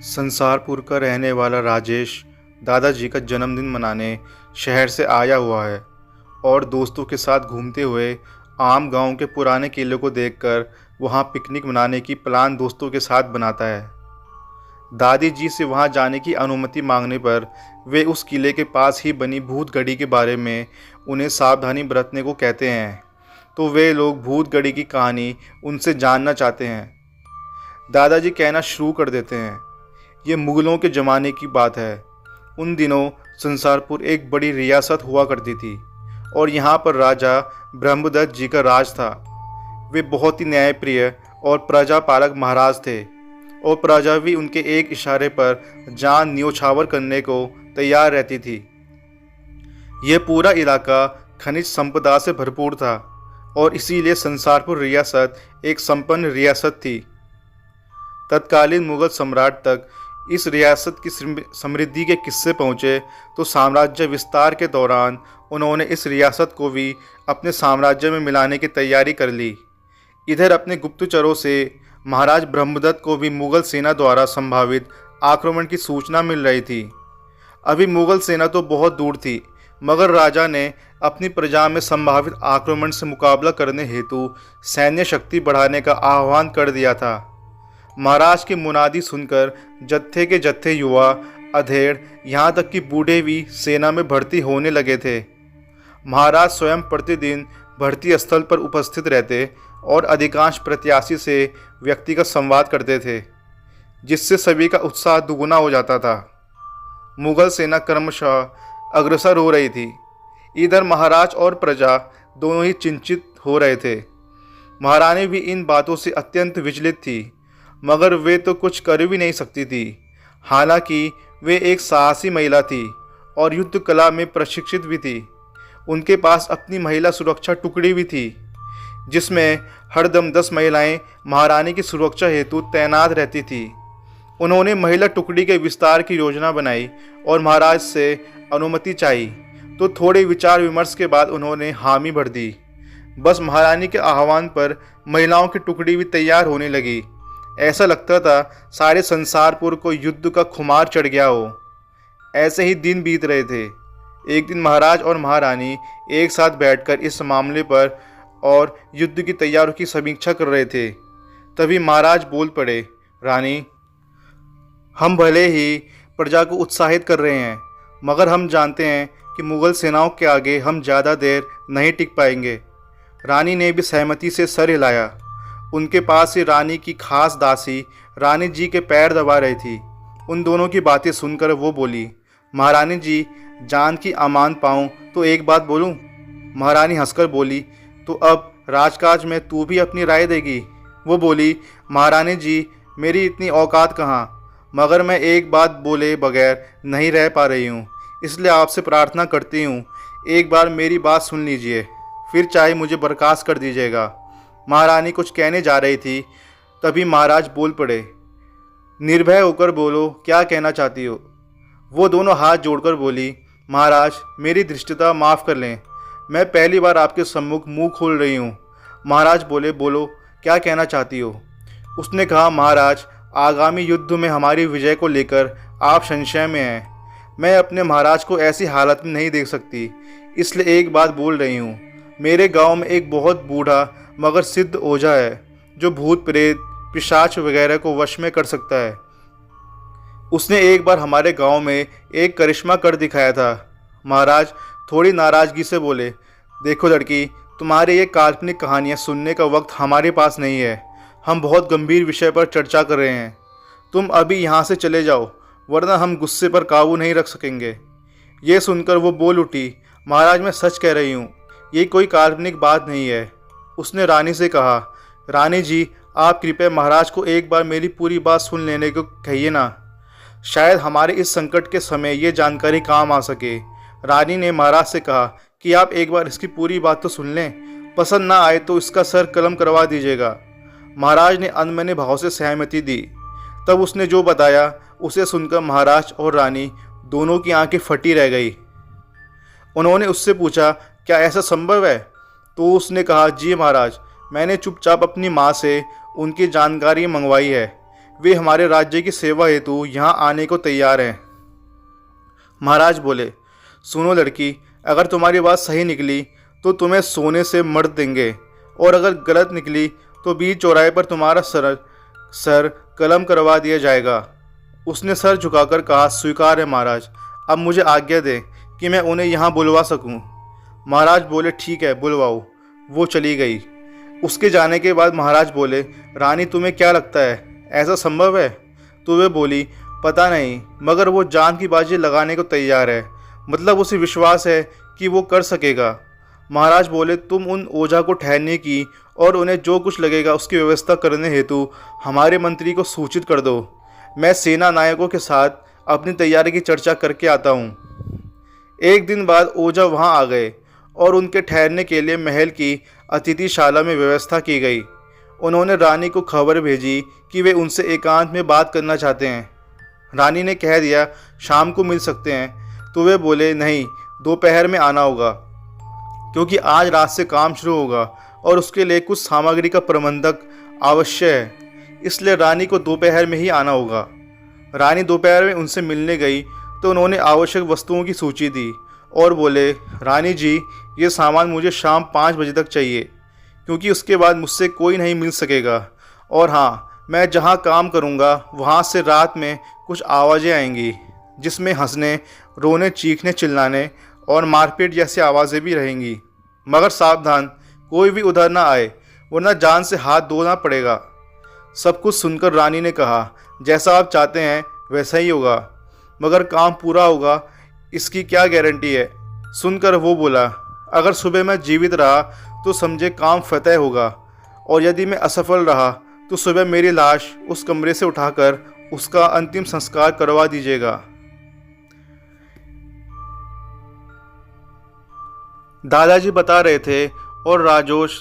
संसारपुर का रहने वाला राजेश दादाजी का जन्मदिन मनाने शहर से आया हुआ है और दोस्तों के साथ घूमते हुए आम गांव के पुराने किले को देखकर वहां पिकनिक मनाने की प्लान दोस्तों के साथ बनाता है। दादी जी से वहां जाने की अनुमति मांगने पर वे उस किले के पास ही बनी भूत गढ़ी के बारे में उन्हें सावधानी बरतने को कहते हैं। तो वे लोग भूत गढ़ी की कहानी उनसे जानना चाहते हैं। दादाजी कहना शुरू कर देते हैं, ये मुग़लों के ज़माने की बात है। उन दिनों संसारपुर एक बड़ी रियासत हुआ करती थी और यहाँ पर राजा ब्रह्मदत्त जी का राज था। वे बहुत ही न्यायप्रिय और प्रजापालक महाराज थे और प्रजा भी उनके एक इशारे पर जान न्योछावर करने को तैयार रहती थी। यह पूरा इलाका खनिज संपदा से भरपूर था और इसीलिए संसारपुर रियासत एक संपन्न रियासत थी। तत्कालीन मुगल सम्राट तक इस रियासत की समृद्धि के किस्से पहुँचे तो साम्राज्य विस्तार के दौरान उन्होंने इस रियासत को भी अपने साम्राज्य में मिलाने की तैयारी कर ली। इधर अपने गुप्तचरों से महाराज ब्रह्मदत्त को भी मुगल सेना द्वारा संभावित आक्रमण की सूचना मिल रही थी। अभी मुगल सेना तो बहुत दूर थी, मगर राजा ने अपनी प्रजा में संभावित आक्रमण से मुकाबला करने हेतु सैन्य शक्ति बढ़ाने का आह्वान कर दिया था। महाराज की मुनादी सुनकर जत्थे के जत्थे युवा, अधेड़, यहाँ तक कि बूढ़े भी सेना में भर्ती होने लगे थे। महाराज स्वयं प्रतिदिन भर्ती स्थल पर उपस्थित रहते और अधिकांश प्रत्याशी से व्यक्तिगत संवाद करते थे, जिससे सभी का उत्साह दुगुना हो जाता था। मुगल सेना क्रमशः अग्रसर हो रही थी। इधर महाराज और प्रजा दोनों ही चिंतित हो रहे थे। महारानी भी इन बातों से अत्यंत विचलित थी, मगर वे तो कुछ कर भी नहीं सकती थी। हालांकि वे एक साहसी महिला थी और युद्ध कला में प्रशिक्षित भी थी। उनके पास अपनी महिला सुरक्षा टुकड़ी भी थी, जिसमें हरदम 10 महिलाएं महारानी की सुरक्षा हेतु तैनात रहती थी। उन्होंने महिला टुकड़ी के विस्तार की योजना बनाई और महाराज से अनुमति चाही, तो थोड़े विचार विमर्श के बाद उन्होंने हामी भर दी। बस महारानी के आह्वान पर महिलाओं की टुकड़ी भी तैयार होने लगी। ऐसा लगता था सारे संसारपुर को युद्ध का खुमार चढ़ गया हो। ऐसे ही दिन बीत रहे थे। एक दिन महाराज और महारानी एक साथ बैठकर इस मामले पर और युद्ध की तैयारियों की समीक्षा कर रहे थे। तभी महाराज बोल पड़े, रानी, हम भले ही प्रजा को उत्साहित कर रहे हैं, मगर हम जानते हैं कि मुगल सेनाओं के आगे हम ज़्यादा देर नहीं टिक पाएंगे। रानी ने भी सहमति से सर हिलाया। उनके पास ही रानी की खास दासी रानी जी के पैर दबा रही थी। उन दोनों की बातें सुनकर वो बोली, महारानी जी, जान की अमान पाऊँ तो एक बात बोलूँ? महारानी हंसकर बोली, तो अब राजकाज में तू भी अपनी राय देगी? वो बोली, महारानी जी, मेरी इतनी औकात कहाँ, मगर मैं एक बात बोले बगैर नहीं रह पा रही हूँ, इसलिए आपसे प्रार्थना करती हूँ, एक बार मेरी बात सुन लीजिए, फिर चाहे मुझे बर्खास्त कर दीजिएगा। महारानी कुछ कहने जा रही थी, तभी महाराज बोल पड़े, निर्भय होकर बोलो, क्या कहना चाहती हो? वो दोनों हाथ जोड़कर बोली, महाराज, मेरी धृष्टता माफ़ कर लें, मैं पहली बार आपके सम्मुख मुंह खोल रही हूँ। महाराज बोले, बोलो, क्या कहना चाहती हो? उसने कहा, महाराज, आगामी युद्ध में हमारी विजय को लेकर आप संशय में हैं। मैं अपने महाराज को ऐसी हालत में नहीं देख सकती, इसलिए एक बात बोल रही हूँ। मेरे गांव में एक बहुत बूढ़ा मगर सिद्ध ओझा है, जो भूत प्रेत पिशाच वगैरह को वश में कर सकता है। उसने एक बार हमारे गांव में एक करिश्मा कर दिखाया था। महाराज थोड़ी नाराज़गी से बोले, देखो लड़की, तुम्हारी ये काल्पनिक कहानियाँ सुनने का वक्त हमारे पास नहीं है। हम बहुत गंभीर विषय पर चर्चा कर रहे हैं। तुम अभी यहाँ से चले जाओ, वरना हम गुस्से पर काबू नहीं रख सकेंगे। ये सुनकर वो बोल उठी, महाराज, मैं सच कह रही हूँ, ये कोई काल्पनिक बात नहीं है। उसने रानी से कहा, रानी जी, आप कृपया महाराज को एक बार मेरी पूरी बात सुन लेने को कहिए ना, शायद हमारे इस संकट के समय ये जानकारी काम आ सके। रानी ने महाराज से कहा कि आप एक बार इसकी पूरी बात तो सुन लें, पसंद ना आए तो इसका सर कलम करवा दीजिएगा। महाराज ने अनमने भाव से सहमति दी। तब उसने जो बताया उसे सुनकर महाराज और रानी दोनों की आंखें फटी रह गई। उन्होंने उससे पूछा, क्या ऐसा संभव है? तो उसने कहा, जी महाराज, मैंने चुपचाप अपनी माँ से उनकी जानकारी मंगवाई है। वे हमारे राज्य की सेवा हेतु यहाँ आने को तैयार हैं। महाराज बोले, सुनो लड़की, अगर तुम्हारी बात सही निकली तो तुम्हें सोने से मर्द देंगे, और अगर गलत निकली तो बीच चौराहे पर तुम्हारा सर कलम करवा दिया जाएगा। उसने सर झुकाकर कहा, स्वीकार है महाराज, अब मुझे आज्ञा दें कि मैं उन्हें यहाँ बुलवा सकूँ। महाराज बोले, ठीक है, बुलवाओ। वो चली गई। उसके जाने के बाद महाराज बोले, रानी तुम्हें क्या लगता है, ऐसा संभव है? तो वे बोली, पता नहीं, मगर वो जान की बाजी लगाने को तैयार है। मतलब उसे विश्वास है कि वो कर सकेगा। महाराज बोले, तुम उन ओझा को ठहरने की और उन्हें जो कुछ लगेगा उसकी व्यवस्था करने हेतु हमारे मंत्री को सूचित कर दो। मैं सेना नायकों के साथ अपनी तैयारी की चर्चा करके आता हूँ। एक दिन बाद ओझा वहाँ आ गए और उनके ठहरने के लिए महल की अतिथिशाला में व्यवस्था की गई। उन्होंने रानी को खबर भेजी कि वे उनसे एकांत में बात करना चाहते हैं। रानी ने कह दिया, शाम को मिल सकते हैं। तो वे बोले, नहीं, दोपहर में आना होगा, क्योंकि आज रात से काम शुरू होगा और उसके लिए कुछ सामग्री का प्रबंधक आवश्यक है, इसलिए रानी को दोपहर में ही आना होगा। रानी दोपहर में उनसे मिलने गई तो उन्होंने आवश्यक वस्तुओं की सूची दी और बोले, रानी जी, ये सामान मुझे शाम 5 बजे तक चाहिए, क्योंकि उसके बाद मुझसे कोई नहीं मिल सकेगा। और हाँ, मैं जहाँ काम करूँगा वहाँ से रात में कुछ आवाज़ें आएंगी, जिसमें हंसने, रोने, चीखने, चिल्लाने और मारपीट जैसी आवाज़ें भी रहेंगी। मगर सावधान, कोई भी उधर ना आए, वरना जान से हाथ धोना पड़ेगा। सब कुछ सुनकर रानी ने कहा, जैसा आप चाहते हैं वैसा ही होगा, मगर काम पूरा होगा इसकी क्या गारंटी है? सुनकर वो बोला, अगर सुबह मैं जीवित रहा तो समझे काम फतेह होगा, और यदि मैं असफल रहा तो सुबह मेरी लाश उस कमरे से उठाकर उसका अंतिम संस्कार करवा दीजिएगा। दादाजी बता रहे थे और राजोश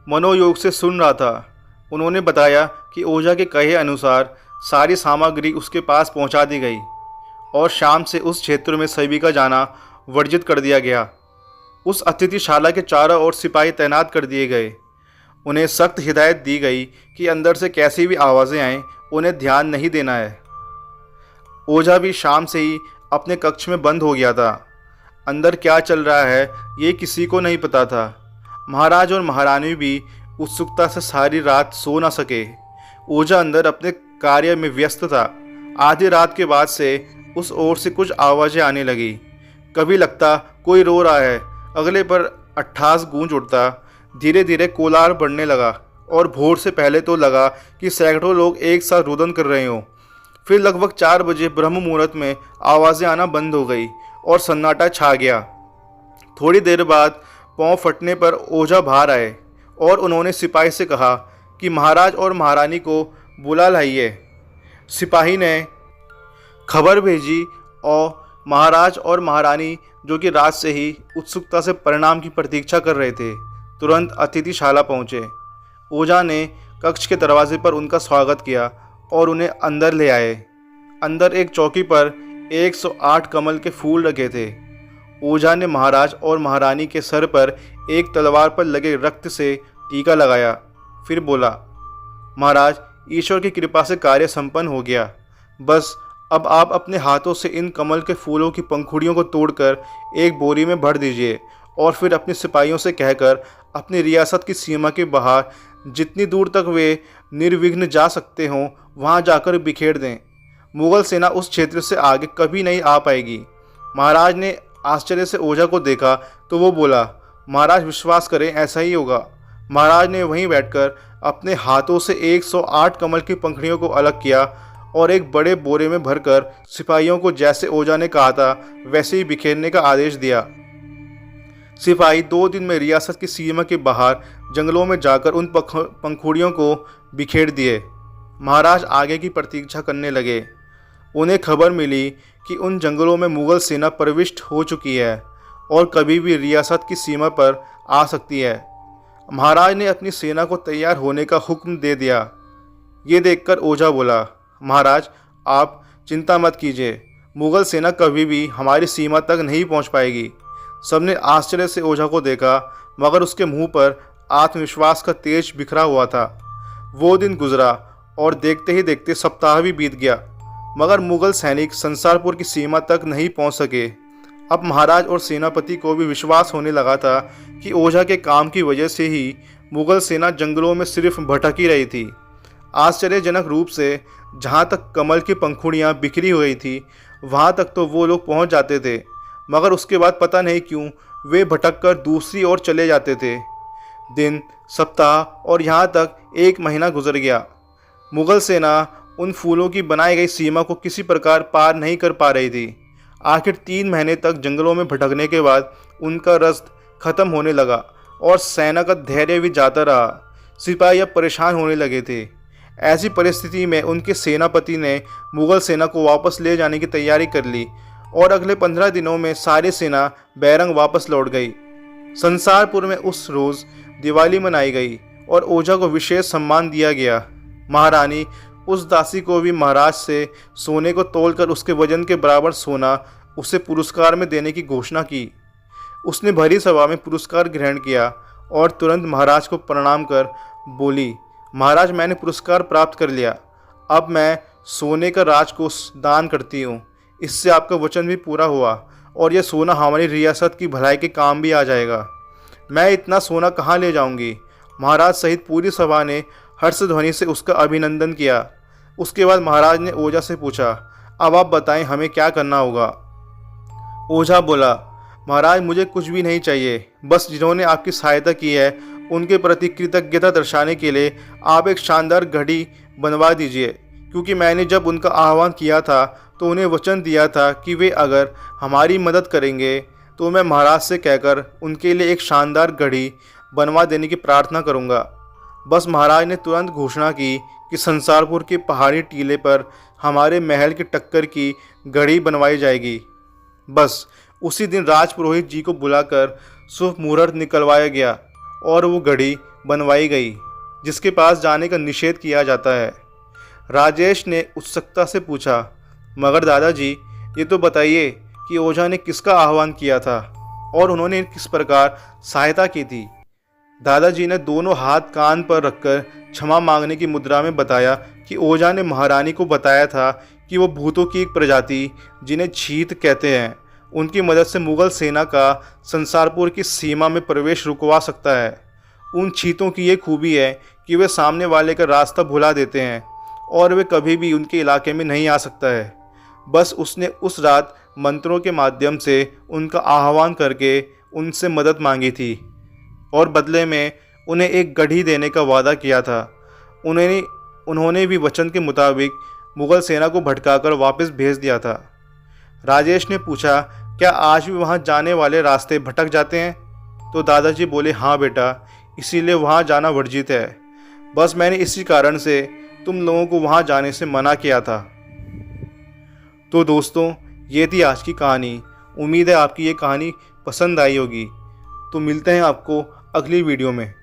मनोयोग से सुन रहा था। उन्होंने बताया कि ओझा के कहे अनुसार सारी सामग्री उसके पास पहुंचा दी गई और शाम से उस क्षेत्र में सभी का जाना वर्जित कर दिया गया। उस अतिथिशाला के चारों ओर सिपाही तैनात कर दिए गए। उन्हें सख्त हिदायत दी गई कि अंदर से कैसी भी आवाज़ें आएं, उन्हें ध्यान नहीं देना है। ओझा भी शाम से ही अपने कक्ष में बंद हो गया था। अंदर क्या चल रहा है ये किसी को नहीं पता था। महाराज और महारानी भी उत्सुकता से सारी रात सो न सके। ओझा अंदर अपने कार्य में व्यस्त था। आधी रात के बाद से उस ओर से कुछ आवाज़ें आने लगी। कभी लगता कोई रो रहा है, अगले पर अट्ठास गूंज उठता। धीरे धीरे कोलाहल बढ़ने लगा और भोर से पहले तो लगा कि सैकड़ों लोग एक साथ रुदन कर रहे हों। फिर लगभग 4 बजे ब्रह्म मुहूर्त में आवाज़ें आना बंद हो गई और सन्नाटा छा गया। थोड़ी देर बाद पाँव फटने पर ओझा बाहर आए और उन्होंने सिपाही से कहा कि महाराज और महारानी को बुला लाइए। सिपाही ने खबर भेजी और महाराज और महारानी, जो कि रात से ही उत्सुकता से परिणाम की प्रतीक्षा कर रहे थे, तुरंत अतिथिशाला पहुँचे। ओझा ने कक्ष के दरवाजे पर उनका स्वागत किया और उन्हें अंदर ले आए। अंदर एक चौकी पर 108 कमल के फूल रखे थे। ओझा ने महाराज और महारानी के सर पर एक तलवार पर लगे रक्त से टीका लगाया। फिर बोला, महाराज, ईश्वर की कृपा से कार्य संपन्न हो गया। बस अब आप अपने हाथों से इन कमल के फूलों की पंखुड़ियों को तोड़कर एक बोरी में भर दीजिए और फिर अपने सिपाहियों से कहकर अपनी रियासत की सीमा के बाहर जितनी दूर तक वे निर्विघ्न जा सकते हों वहां जाकर बिखेर दें। मुगल सेना उस क्षेत्र से आगे कभी नहीं आ पाएगी। महाराज ने आश्चर्य से ओझा को देखा तो वो बोला, महाराज विश्वास करें ऐसा ही होगा। महाराज ने वहीं बैठकर अपने हाथों से 108 कमल की पंखुड़ियों को अलग किया और एक बड़े बोरे में भरकर सिपाहियों को जैसे ओझा ने कहा था वैसे ही बिखेरने का आदेश दिया। सिपाही 2 दिन में रियासत की सीमा के बाहर जंगलों में जाकर उन पंखुड़ियों को बिखेर दिए। महाराज आगे की प्रतीक्षा करने लगे। उन्हें खबर मिली कि उन जंगलों में मुगल सेना प्रविष्ट हो चुकी है और कभी भी रियासत की सीमा पर आ सकती है। महाराज ने अपनी सेना को तैयार होने का हुक्म दे दिया। ये देखकर ओझा बोला, महाराज आप चिंता मत कीजिए, मुगल सेना कभी भी हमारी सीमा तक नहीं पहुंच पाएगी। सबने आश्चर्य से ओझा को देखा, मगर उसके मुंह पर आत्मविश्वास का तेज बिखरा हुआ था। वो दिन गुजरा और देखते ही देखते सप्ताह भी बीत गया, मगर मुगल सैनिक संसारपुर की सीमा तक नहीं पहुंच सके। अब महाराज और सेनापति को भी विश्वास होने लगा था कि ओझा के काम की वजह से ही मुगल सेना जंगलों में सिर्फ भटक ही रही थी। आश्चर्यजनक रूप से जहाँ तक कमल की पंखुड़ियाँ बिखरी हुई थी, वहाँ तक तो वो लोग पहुँच जाते थे, मगर उसके बाद पता नहीं क्यों वे भटक कर दूसरी ओर चले जाते थे। दिन, सप्ताह और यहाँ तक 1 महीना गुजर गया। मुगल सेना उन फूलों की बनाई गई सीमा को किसी प्रकार पार नहीं कर पा रही थी। आखिर 3 महीने तक जंगलों में भटकने के बाद उनका रस्त खत्म होने लगा और सेना का धैर्य भी जाता रहा। सिपाही अब परेशान होने लगे थे। ऐसी परिस्थिति में उनके सेनापति ने मुगल सेना को वापस ले जाने की तैयारी कर ली और अगले 15 दिनों में सारी सेना बैरंग वापस लौट गई। संसारपुर में उस रोज़ दिवाली मनाई गई और ओझा को विशेष सम्मान दिया गया। महारानी उस दासी को भी महाराज से सोने को तोलकर उसके वजन के बराबर सोना उसे पुरस्कार में देने की घोषणा की। उसने भरी सभा में पुरस्कार ग्रहण किया और तुरंत महाराज को प्रणाम कर बोली, महाराज, मैंने पुरस्कार प्राप्त कर लिया। अब मैं सोने का राजकोष दान करती हूँ। इससे आपका वचन भी पूरा हुआ और यह सोना हमारी रियासत की भलाई के काम भी आ जाएगा। मैं इतना सोना कहाँ ले जाऊँगी? महाराज सहित पूरी सभा ने हर्षध्वनि से उसका अभिनंदन किया। उसके बाद महाराज ने ओझा से पूछा, अब आप बताएं हमें क्या करना होगा? ओझा बोला, महाराज, मुझे कुछ भी नहीं चाहिए, बस जिन्होंने आपकी सहायता की है उनके प्रति कृतज्ञता दर्शाने के लिए आप एक शानदार घड़ी बनवा दीजिए, क्योंकि मैंने जब उनका आह्वान किया था तो उन्हें वचन दिया था कि वे अगर हमारी मदद करेंगे तो मैं महाराज से कहकर उनके लिए एक शानदार घड़ी बनवा देने की प्रार्थना करूंगा। बस महाराज ने तुरंत घोषणा की कि संसारपुर के पहाड़ी टीले पर हमारे महल की टक्कर की घड़ी बनवाई जाएगी। बस उसी दिन राजपुरोहित जी को बुलाकर शुभ मुहूर्त निकलवाया गया और वो घड़ी बनवाई गई, जिसके पास जाने का निषेध किया जाता है। राजेश ने उत्सुकता से पूछा, मगर दादाजी, ये तो बताइए कि ओझा ने किसका आह्वान किया था और उन्होंने किस प्रकार सहायता की थी? दादाजी ने दोनों हाथ कान पर रखकर क्षमा मांगने की मुद्रा में बताया कि ओझा ने महारानी को बताया था कि वो भूतों की एक प्रजाति, जिन्हें छीत कहते हैं, उनकी मदद से मुगल सेना का संसारपुर की सीमा में प्रवेश रुकवा सकता है। उन छीतों की ये खूबी है कि वे सामने वाले का रास्ता भुला देते हैं और वे कभी भी उनके इलाके में नहीं आ सकता है। बस उसने उस रात मंत्रों के माध्यम से उनका आह्वान करके उनसे मदद मांगी थी और बदले में उन्हें एक घड़ी देने का वादा किया था। उन्होंने भी वचन के मुताबिक मुगल सेना को भटकाकर वापस भेज दिया था। राजेश ने पूछा, क्या आज भी वहाँ जाने वाले रास्ते भटक जाते हैं? तो दादाजी बोले, हाँ बेटा, इसीलिए वहाँ जाना वर्जित है। बस मैंने इसी कारण से तुम लोगों को वहाँ जाने से मना किया था। तो दोस्तों, ये थी आज की कहानी। उम्मीद है आपकी ये कहानी पसंद आई होगी। तो मिलते हैं आपको अगली वीडियो में।